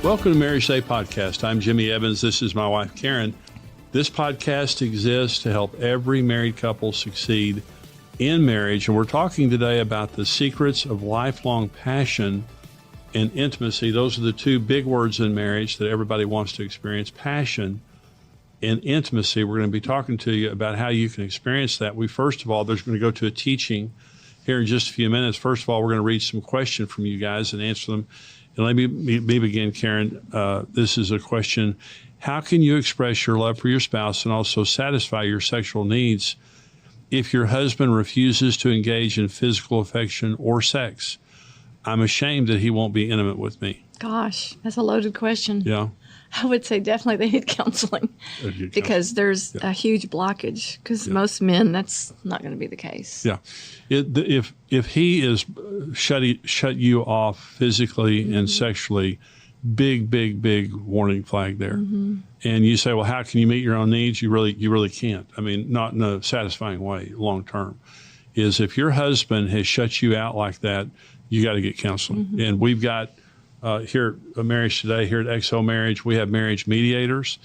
Welcome to MarriageToday podcast. I'm Jimmy Evans. This is my wife, Karen. This podcast exists to help every married couple succeed in marriage. And we're talking today about the secrets of lifelong passion and intimacy. Those are the two big words in marriage that everybody wants to experience: passion and intimacy. We're going to be talking to you about how you can experience that. First of all, there's going to go to a teaching here in just a few minutes. First of all, we're going to read some questions from you guys and answer them. And let me begin, Karen. This is a question: how can you express your love for your spouse and also satisfy your sexual needs if your husband refuses to engage in physical affection or sex? I'm ashamed that he won't be intimate with me. Gosh, that's a loaded question. Yeah. I would say definitely they need counseling because there's a huge blockage because most men, that's not going to be the case. Yeah. If he is shut you off physically and sexually, big warning flag there. And you say, well, how can you meet your own needs? You really can't. I mean, not in a satisfying way long term. Is if your husband has shut you out like that, you got to get counseling. And we've got here at Marriage Today, here at XO Marriage, we have marriage mediators.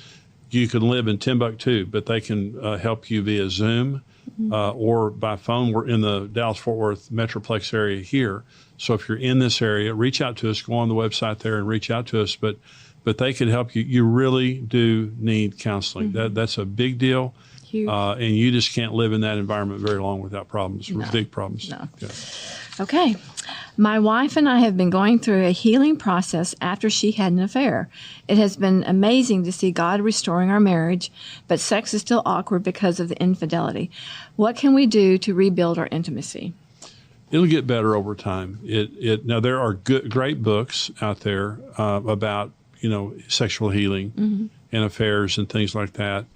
You can live in Timbuktu, but they can help you via Zoom or by phone. We're in the Dallas-Fort Worth Metroplex area here. So if you're in this area, reach out to us. Go on the website there and reach out to us. But they can help you. You really do need counseling. That's a big deal. And you just can't live in that environment very long without problems, big problems. No. Yeah. Okay. My wife and I have been going through a healing process after she had an affair. It has been amazing to see God restoring our marriage, but sex is still awkward because of the infidelity. What can we do to rebuild our intimacy? It'll get better over time. Now there are great books out there about sexual healing and affairs and things like that.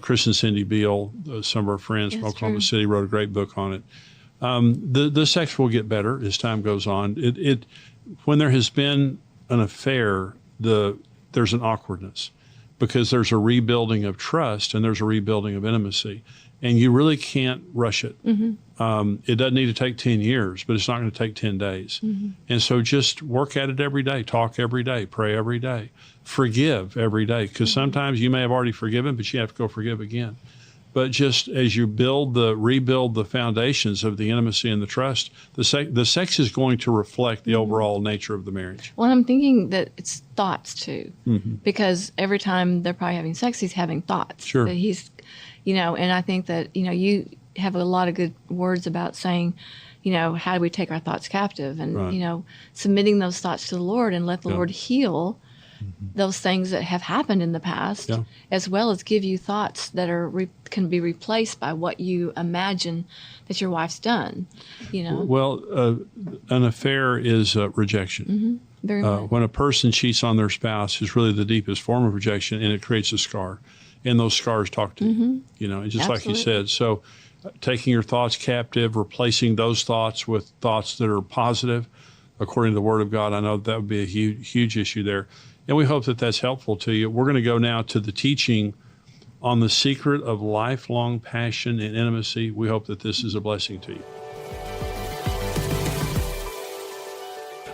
Chris and Cindy Beal, some of our friends from Oklahoma City, wrote a great book on it. The sex will get better as time goes on. When there has been an affair, there's an awkwardness because there's a rebuilding of trust and there's a rebuilding of intimacy, and you really can't rush it. It doesn't need to take 10 years, but it's not going to take 10 days. And so just work at it every day, talk every day, pray every day, forgive every day, because sometimes you may have already forgiven, but you have to go forgive again. But just as you rebuild the foundations of the intimacy and the trust, the sex is going to reflect the overall nature of the marriage. Well, I'm thinking that it's thoughts too, because every time they're probably having sex, he's having thoughts. Sure. That he's, and I think that, you have a lot of good words about saying, how do we take our thoughts captive and, submitting those thoughts to the Lord and let the Lord heal those things that have happened in the past, as well as give you thoughts that can be replaced by what you imagine that your wife's done. Well, an affair is rejection. Very much. When a person cheats on their spouse, is really the deepest form of rejection, and it creates a scar. And those scars talk to you. And just like you said. So, taking your thoughts captive, replacing those thoughts with thoughts that are positive, according to the Word of God, I know that would be a huge issue there. And we hope that that's helpful to you. We're going to go now to the teaching on the secret of lifelong passion and intimacy. We hope that this is a blessing to you.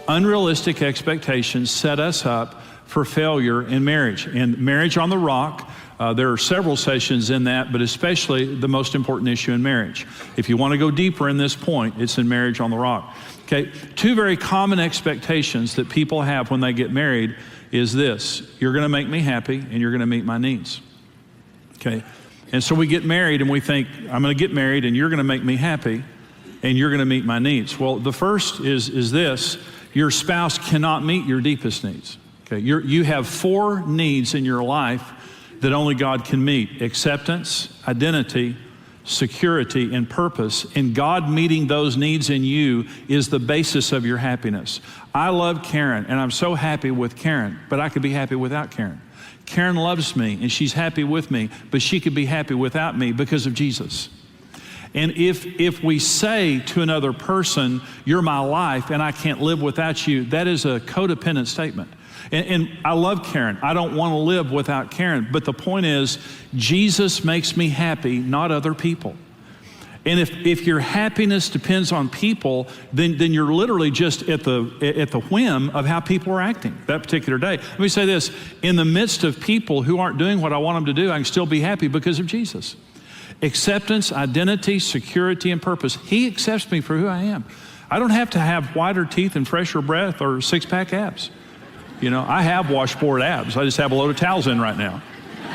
Unrealistic expectations set us up for failure in marriage. And Marriage on the Rock, there are several sessions in that, but especially the most important issue in marriage. If you want to go deeper in this point, it's in Marriage on the Rock. Okay, two very common expectations that people have when they get married is this: you're going to make me happy and you're going to meet my needs. Okay, and so we get married and we think, I'm going to get married and you're going to make me happy and you're going to meet my needs. Well, the first is this: your spouse cannot meet your deepest needs. Okay, you have 4 needs in your life that only God can meet: acceptance, identity, security, and purpose. And God meeting those needs in you is the basis of your happiness. I love Karen, and I'm so happy with Karen, but I could be happy without Karen. Karen loves me, and she's happy with me, but she could be happy without me because of Jesus. And if we say to another person, you're my life, and I can't live without you, that is a codependent statement. And I love Karen. I don't want to live without Karen. But the point is, Jesus makes me happy, not other people. And if your happiness depends on people, then you're literally just at the whim of how people are acting that particular day. Let me say this, in the midst of people who aren't doing what I want them to do, I can still be happy because of Jesus. Acceptance, identity, security, and purpose. He accepts me for who I am. I don't have to have whiter teeth and fresher breath or six-pack abs. You know, I have washboard abs. I just have a load of towels in right now.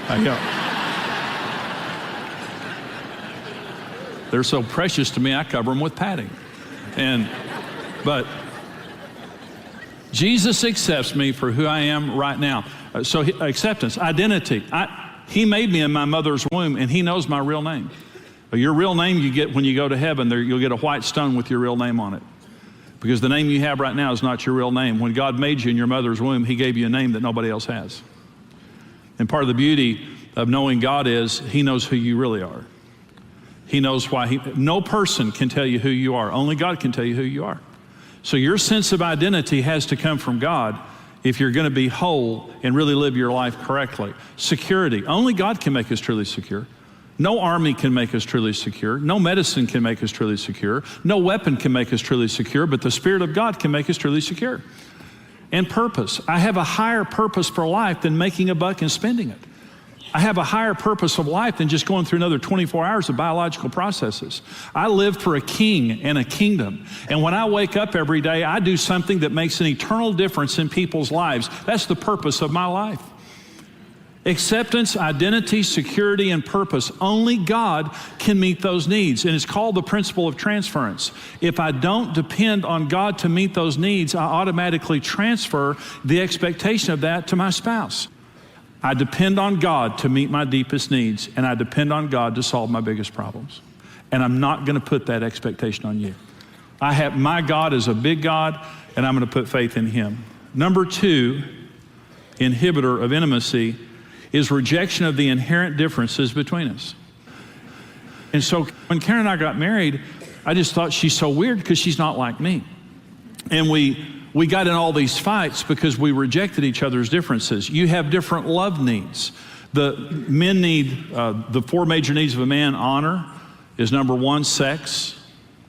I go. They're so precious to me, I cover them with padding. But Jesus accepts me for who I am right now. So acceptance, identity. He made me in my mother's womb, and he knows my real name. Your real name you get when you go to heaven, you'll get a white stone with your real name on it. Because the name you have right now is not your real name. When God made you in your mother's womb, he gave you a name that nobody else has. And part of the beauty of knowing God is he knows who you really are. He knows why. No person can tell you who you are. Only God can tell you who you are. So your sense of identity has to come from God if you're going to be whole and really live your life correctly. Security. Only God can make us truly secure. No army can make us truly secure. No medicine can make us truly secure. No weapon can make us truly secure, but the Spirit of God can make us truly secure. And purpose. I have a higher purpose for life than making a buck and spending it. I have a higher purpose of life than just going through another 24 hours of biological processes. I live for a king and a kingdom. And when I wake up every day, I do something that makes an eternal difference in people's lives. That's the purpose of my life. Acceptance, identity, security, and purpose. Only God can meet those needs. And it's called the principle of transference. If I don't depend on God to meet those needs, I automatically transfer the expectation of that to my spouse. I depend on God to meet my deepest needs, and I depend on God to solve my biggest problems. And I'm not going to put that expectation on you. My God is a big God, and I'm going to put faith in him. Number 2, inhibitor of intimacy, is rejection of the inherent differences between us. And so when Karen and I got married, I just thought she's so weird because she's not like me. And we got in all these fights because we rejected each other's differences. You have different love needs. The men need, the 4 major needs of a man. Honor is number 1, sex.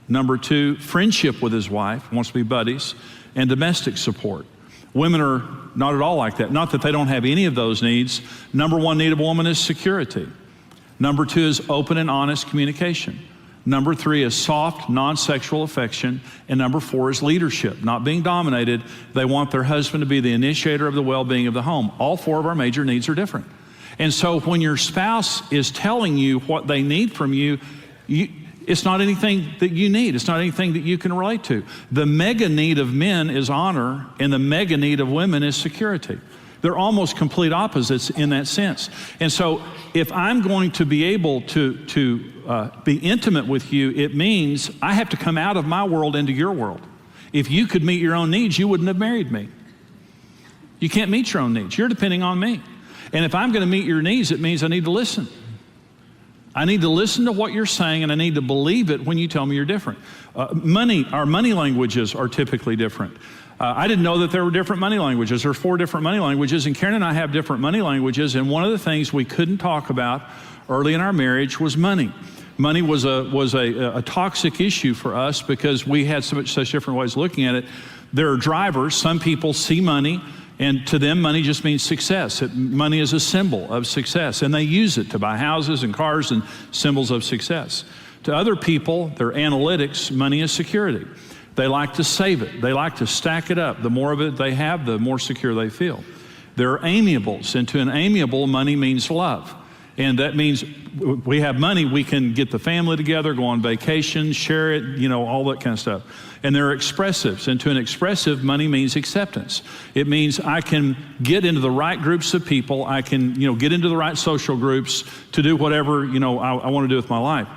Number 2, friendship with his wife, wants to be buddies, and domestic support. Women are not at all like that. Not that they don't have any of those needs. Number 1 need of a woman is security. Number 2 is open and honest communication. Number 3 is soft, non-sexual affection. And number 4 is leadership, not being dominated. They want their husband to be the initiator of the well-being of the home. All 4 of our major needs are different. And so when your spouse is telling you what they need from you, it's not anything that you need. It's not anything that you can relate to. The mega need of men is honor, and the mega need of women is security. They're almost complete opposites in that sense. And so if I'm going to be able to be intimate with you, it means I have to come out of my world into your world. If you could meet your own needs, you wouldn't have married me. You can't meet your own needs. You're depending on me. And if I'm going to meet your needs, it means I need to listen. I need to listen to what you're saying, and I need to believe it when you tell me you're different. Our money languages are typically different. I didn't know that there were different money languages. There are 4 different money languages, and Karen and I have different money languages, and one of the things we couldn't talk about early in our marriage was money. Money was a toxic issue for us because we had such different ways of looking at it. There are drivers. Some people see money, and to them, money just means success. Money is a symbol of success, and they use it to buy houses and cars and symbols of success. To other people, their analytics, money is security. They like to save it. They like to stack it up. The more of it they have, the more secure they feel. There are amiables, and to an amiable, money means love. And that means we have money, we can get the family together, go on vacation, share it, all that kind of stuff. And there are expressives, and to an expressive, money means acceptance. It means I can get into the right groups of people, I can, get into the right social groups to do whatever, I want to do with my life.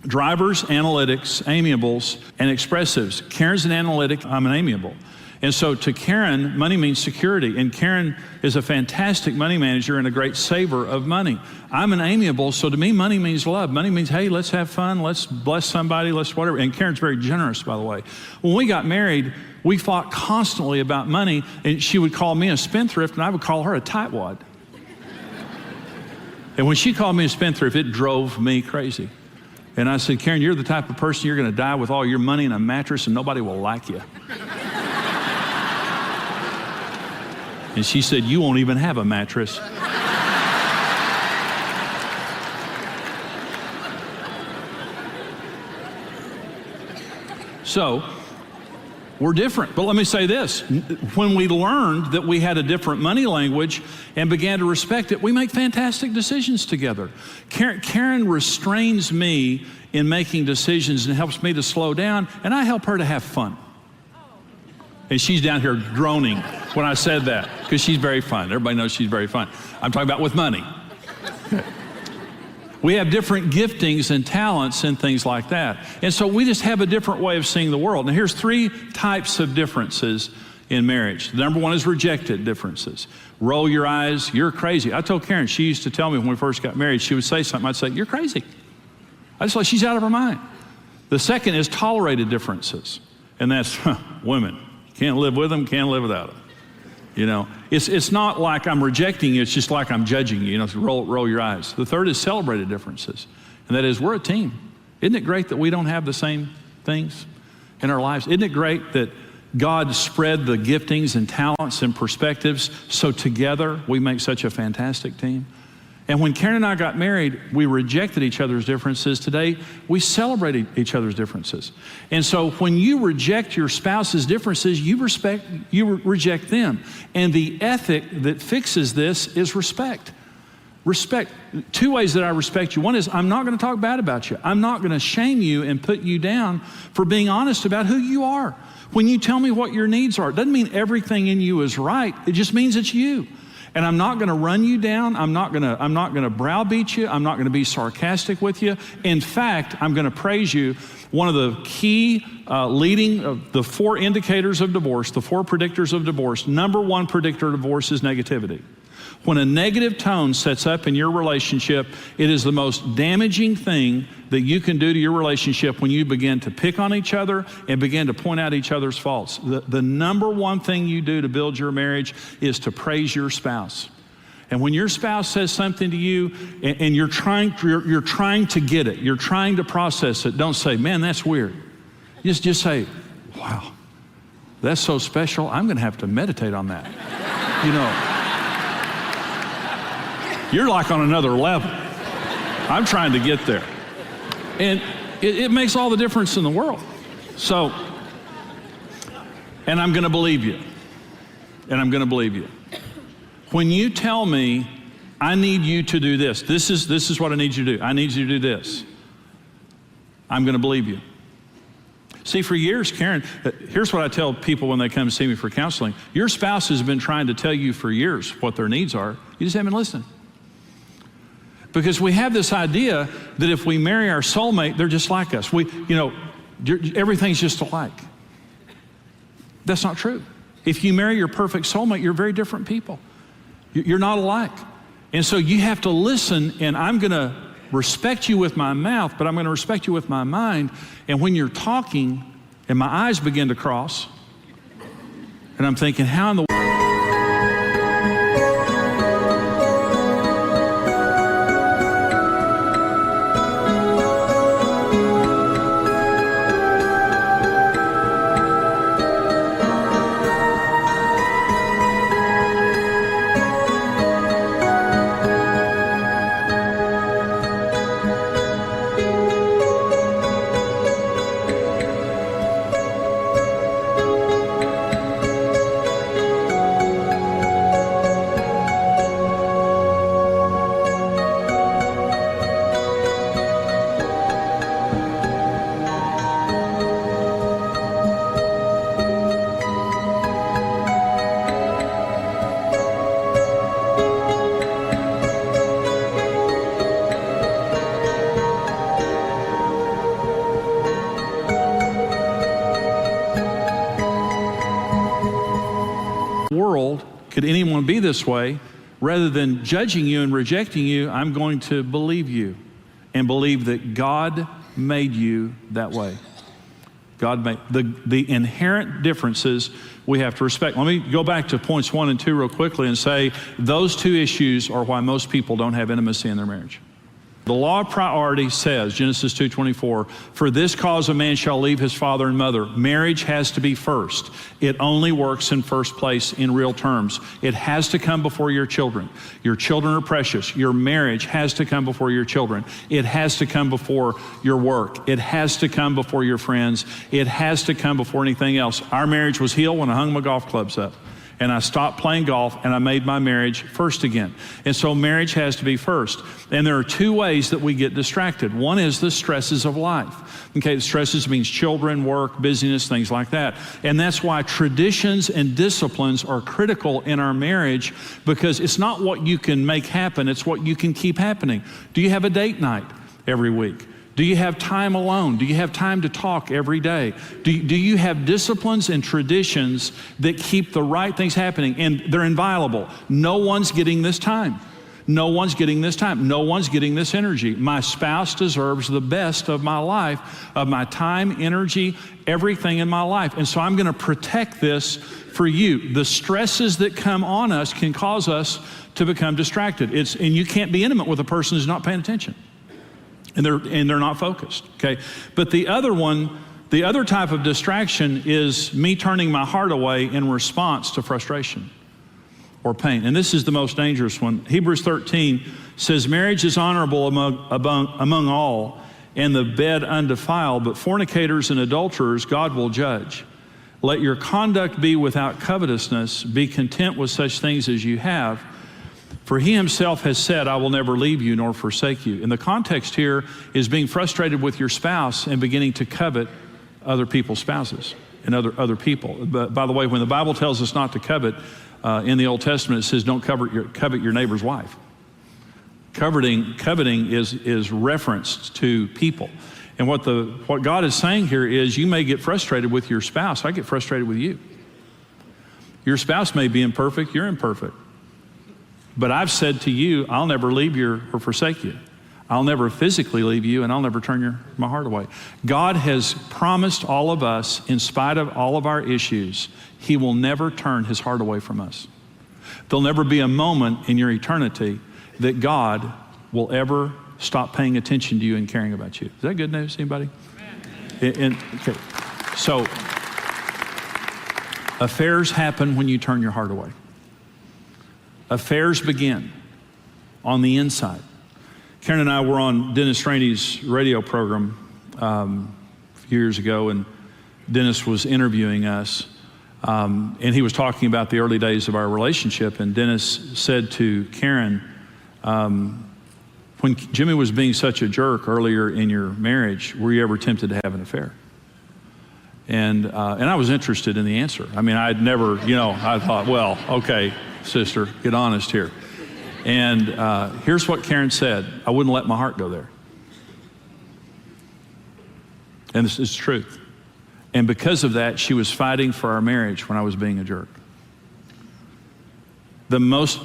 Drivers, analytics, amiables, and expressives. Karen's an analytic, I'm an amiable. And so to Karen, money means security. And Karen is a fantastic money manager and a great saver of money. I'm an amiable, so to me, money means love. Money means, hey, let's have fun, let's bless somebody, let's whatever. And Karen's very generous, by the way. When we got married, we fought constantly about money, and she would call me a spendthrift, and I would call her a tightwad. And when she called me a spendthrift, it drove me crazy. And I said, Karen, you're the type of person you're going to die with all your money and a mattress and nobody will like you. And she said, you won't even have a mattress. So, we're different. But let me say this. When we learned that we had a different money language and began to respect it, we make fantastic decisions together. Karen restrains me in making decisions and helps me to slow down, and I help her to have fun. And she's down here groaning when I said that, because she's very fun. Everybody knows she's very fun. I'm talking about with money. We have different giftings and talents and things like that. And so we just have a different way of seeing the world. Now here's 3 types of differences in marriage. The number 1 is rejected differences. Roll your eyes, you're crazy. I told Karen, she used to tell me when we first got married, she would say something, I'd say, you're crazy. I just like, she's out of her mind. The second is tolerated differences. And that's women. Can't live with them, can't live without them. You know, it's not like I'm rejecting you, it's just like I'm judging you. You know, so roll your eyes. The third is celebrated differences, and that is we're a team. Isn't it great that we don't have the same things in our lives? Isn't it great that God spread the giftings and talents and perspectives so together we make such a fantastic team? And when Karen and I got married, we rejected each other's differences. Today, we celebrate each other's differences. And so when you reject your spouse's differences, you reject them. And the ethic that fixes this is respect. Respect. 2 ways that I respect you. One is I'm not going to talk bad about you. I'm not going to shame you and put you down for being honest about who you are. When you tell me what your needs are, it doesn't mean everything in you is right. It just means it's you. And I'm not going to run you down. I'm not going to browbeat you. I'm not going to be sarcastic with you. In fact, I'm going to praise you. One of the key leading the 4 indicators of divorce, the 4 predictors of divorce, number 1 predictor of divorce is negativity. When a negative tone sets up in your relationship, it is the most damaging thing that you can do to your relationship when you begin to pick on each other and begin to point out each other's faults. The number 1 thing you do to build your marriage is to praise your spouse. And when your spouse says something to you and you're trying to get it, you're trying to process it, don't say, man, that's weird. Just say, wow, that's so special. I'm going to have to meditate on that. You know. You're like on another level. I'm trying to get there. And it makes all the difference in the world. So, and I'm going to believe you. And I'm going to believe you. When you tell me, I need you to do this, this is what I need you to do. I need you to do this. I'm going to believe you. See, for years, Karen, here's what I tell people when they come to see me for counseling. Your spouse has been trying to tell you for years what their needs are. You just haven't listened. Because we have this idea that if we marry our soulmate, they're just like us. Everything's just alike. That's not true. If you marry your perfect soulmate, you're very different people. You're not alike. And so you have to listen, and I'm going to respect you with my mouth, but I'm going to respect you with my mind. And when you're talking, and my eyes begin to cross, and I'm thinking, how in the world could anyone be this way? Rather than judging you and rejecting you, I'm going to believe you and believe that God made you that way. God made the inherent differences we have to respect. Let me go back to points 1 and 2 real quickly and say those 2 issues are why most people don't have intimacy in their marriage. The law of priority says, Genesis 2:24, for this cause a man shall leave his father and mother. Marriage has to be first. It only works in first place in real terms. It has to come before your children. Your children are precious. Your marriage has to come before your children. It has to come before your work. It has to come before your friends. It has to come before anything else. Our marriage was healed when I hung my golf clubs up. And I stopped playing golf, and I made my marriage first again. And so marriage has to be first. And there are two ways that we get distracted. One is the stresses of life. Okay, the stresses means children, work, busyness, things like that. And that's why traditions and disciplines are critical in our marriage, because it's not what you can make happen, it's what you can keep happening. Do you have a date night every week? Do you have time alone? Do you have time to talk every day? Do you have disciplines and traditions that keep the right things happening? And they're inviolable. No one's getting this time. No one's getting this time. No one's getting this energy. My spouse deserves the best of my life, of my time, energy, everything in my life. And so I'm going to protect this for you. The stresses that come on us can cause us to become distracted. And you can't be intimate with a person who's not paying attention. And they're not focused, okay? But the other type of distraction is me turning my heart away in response to frustration or pain. And this is the most dangerous one. Hebrews 13 says, marriage is honorable among all, and the bed undefiled, but fornicators and adulterers God will judge. Let your conduct be without covetousness. Be content with such things as you have. For he himself has said, I will never leave you nor forsake you. And the context here is being frustrated with your spouse and beginning to covet other people's spouses and other people. But by the way, when the Bible tells us not to covet, in the Old Testament, it says don't covet your neighbor's wife. Coveting is referenced to people. And what God is saying here is you may get frustrated with your spouse. I get frustrated with you. Your spouse may be imperfect, you're imperfect. But I've said to you, I'll never leave you or forsake you. I'll never physically leave you, and I'll never turn my heart away. God has promised all of us, in spite of all of our issues, he will never turn his heart away from us. There'll never be a moment in your eternity that God will ever stop paying attention to you and caring about you. Is that good news, anybody? Okay. So, affairs happen when you turn your heart away. Affairs begin on the inside. Karen and I were on Dennis Rainey's radio program a few years ago, and Dennis was interviewing us, and he was talking about the early days of our relationship, and Dennis said to Karen, when Jimmy was being such a jerk earlier in your marriage, were you ever tempted to have an affair? And I was interested in the answer. I mean, I'd never, I thought, well, okay, sister, get honest here. And here's what Karen said. I wouldn't let my heart go there. And this is truth. And because of that, she was fighting for our marriage when I was being a jerk. The most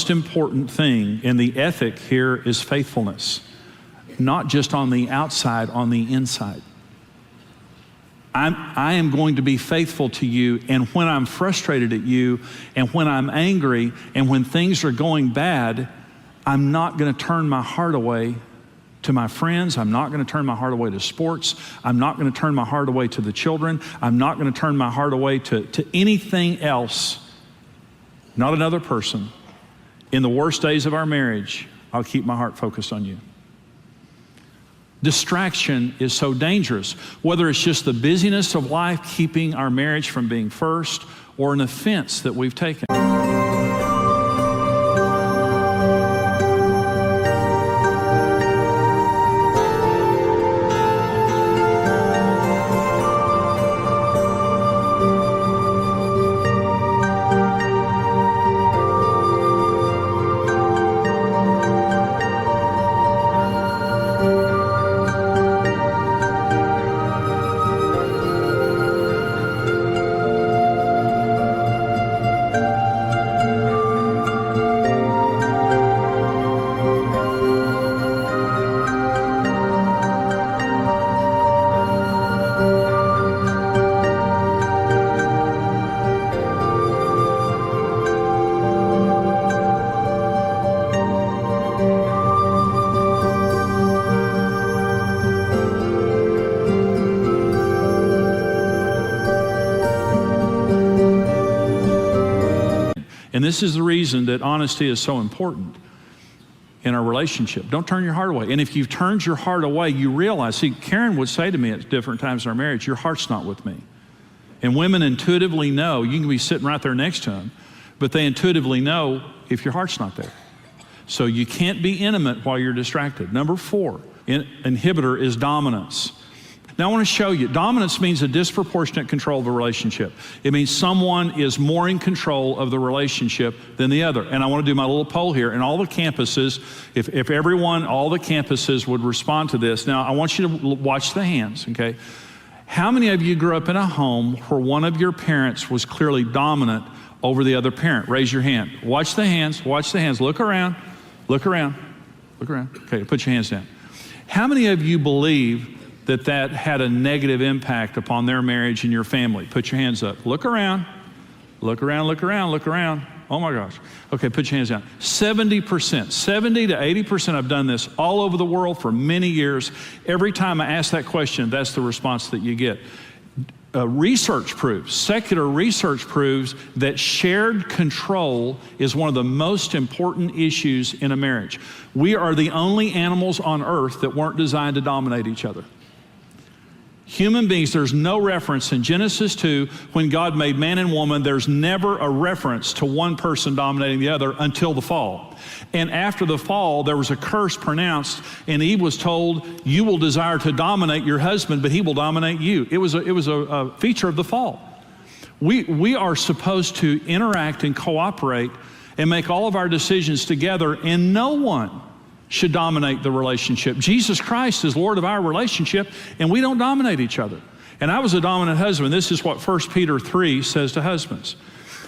important thing in the ethic here is faithfulness. Not just on the outside, on the inside. I am going to be faithful to you, and when I'm frustrated at you, and when I'm angry, and when things are going bad, I'm not going to turn my heart away to my friends. I'm not going to turn my heart away to sports. I'm not going to turn my heart away to the children. I'm not going to turn my heart away to anything else, not another person. In the worst days of our marriage, I'll keep my heart focused on you. Distraction is so dangerous, whether it's just the busyness of life keeping our marriage from being first, or an offense that we've taken. And this is the reason that honesty is so important in our relationship. Don't turn your heart away. And if you've turned your heart away, you realize, see, Karen would say to me at different times in our marriage, your heart's not with me. And women intuitively know, you can be sitting right there next to them, but they intuitively know if your heart's not there. So you can't be intimate while you're distracted. Number 4, inhibitor is dominance. Now I want to show you, dominance means a disproportionate control of the relationship. It means someone is more in control of the relationship than the other. And I want to do my little poll here. And all the campuses, if everyone, all the campuses would respond to this. Now I want you to watch the hands, okay? How many of you grew up in a home where one of your parents was clearly dominant over the other parent? Raise your hand. Watch the hands, watch the hands. Look around, look around, look around. Okay, put your hands down. How many of you believe that had a negative impact upon their marriage and your family? Put your hands up. Look around. Look around, look around, look around. Oh my gosh. Okay, put your hands down. 70%, 70 to 80%, I've done this all over the world for many years. Every time I ask that question, that's the response that you get. Research proves, secular research proves that shared control is one of the most important issues in a marriage. We are the only animals on earth that weren't designed to dominate each other. Human beings, there's no reference in Genesis 2, when God made man and woman, there's never a reference to one person dominating the other until the fall. And after the fall, there was a curse pronounced, and Eve was told, you will desire to dominate your husband, but he will dominate you. It was a feature of the fall. We are supposed to interact and cooperate and make all of our decisions together, and no one should dominate the relationship. Jesus Christ is Lord of our relationship, and we don't dominate each other. And I was a dominant husband. This is what 1 Peter 3 says to husbands.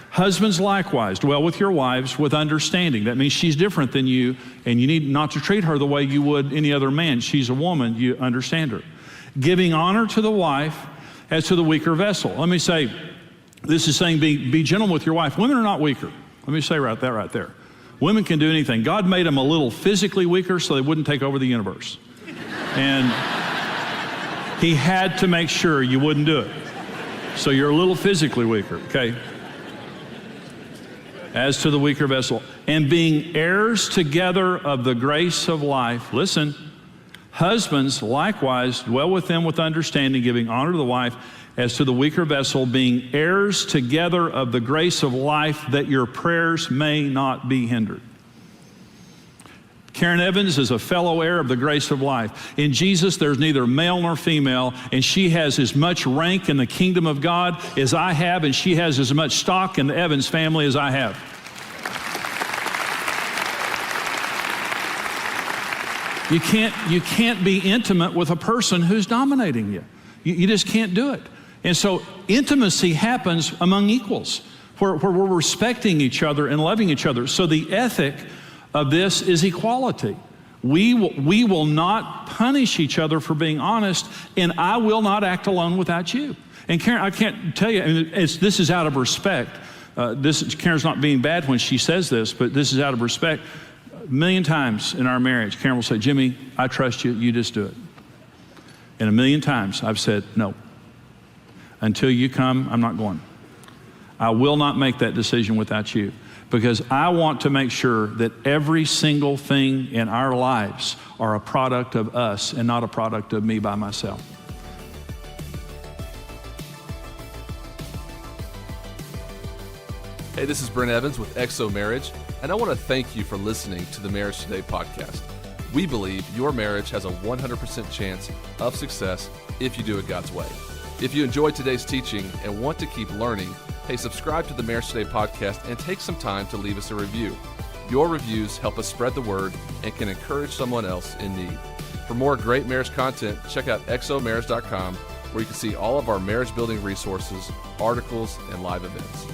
Husbands likewise, dwell with your wives with understanding. That means she's different than you, and you need not to treat her the way you would any other man. She's a woman, you understand her. Giving honor to the wife as to the weaker vessel. Let me say, this is saying be gentle with your wife. Women are not weaker. Let me say that right there. Women can do anything. God made them a little physically weaker so they wouldn't take over the universe. And he had to make sure you wouldn't do it. So you're a little physically weaker, okay? As to the weaker vessel. And being heirs together of the grace of life. Listen, husbands likewise dwell with them with understanding, giving honor to the wife as to the weaker vessel, being heirs together of the grace of life, that your prayers may not be hindered. Karen Evans is a fellow heir of the grace of life. In Jesus, there's neither male nor female, and she has as much rank in the kingdom of God as I have, and she has as much stock in the Evans family as I have. You can't be intimate with a person who's dominating you. You just can't do it. And so intimacy happens among equals, where we're respecting each other and loving each other. So the ethic of this is equality. We will not punish each other for being honest, and I will not act alone without you. And Karen, I can't tell you, this is out of respect. Karen's not being bad when she says this, but this is out of respect. A million times in our marriage, Karen will say, Jimmy, I trust you, you just do it. And a million times I've said, no. Until you come, I'm not going. I will not make that decision without you, because I want to make sure that every single thing in our lives are a product of us and not a product of me by myself. Hey, this is Brent Evans with XO Marriage, and I want to thank you for listening to the Marriage Today podcast. We believe your marriage has a 100% chance of success if you do it God's way. If you enjoyed today's teaching and want to keep learning, hey, subscribe to the Marriage Today podcast and take some time to leave us a review. Your reviews help us spread the word and can encourage someone else in need. For more great marriage content, check out xomarriage.com, where you can see all of our marriage building resources, articles, and live events.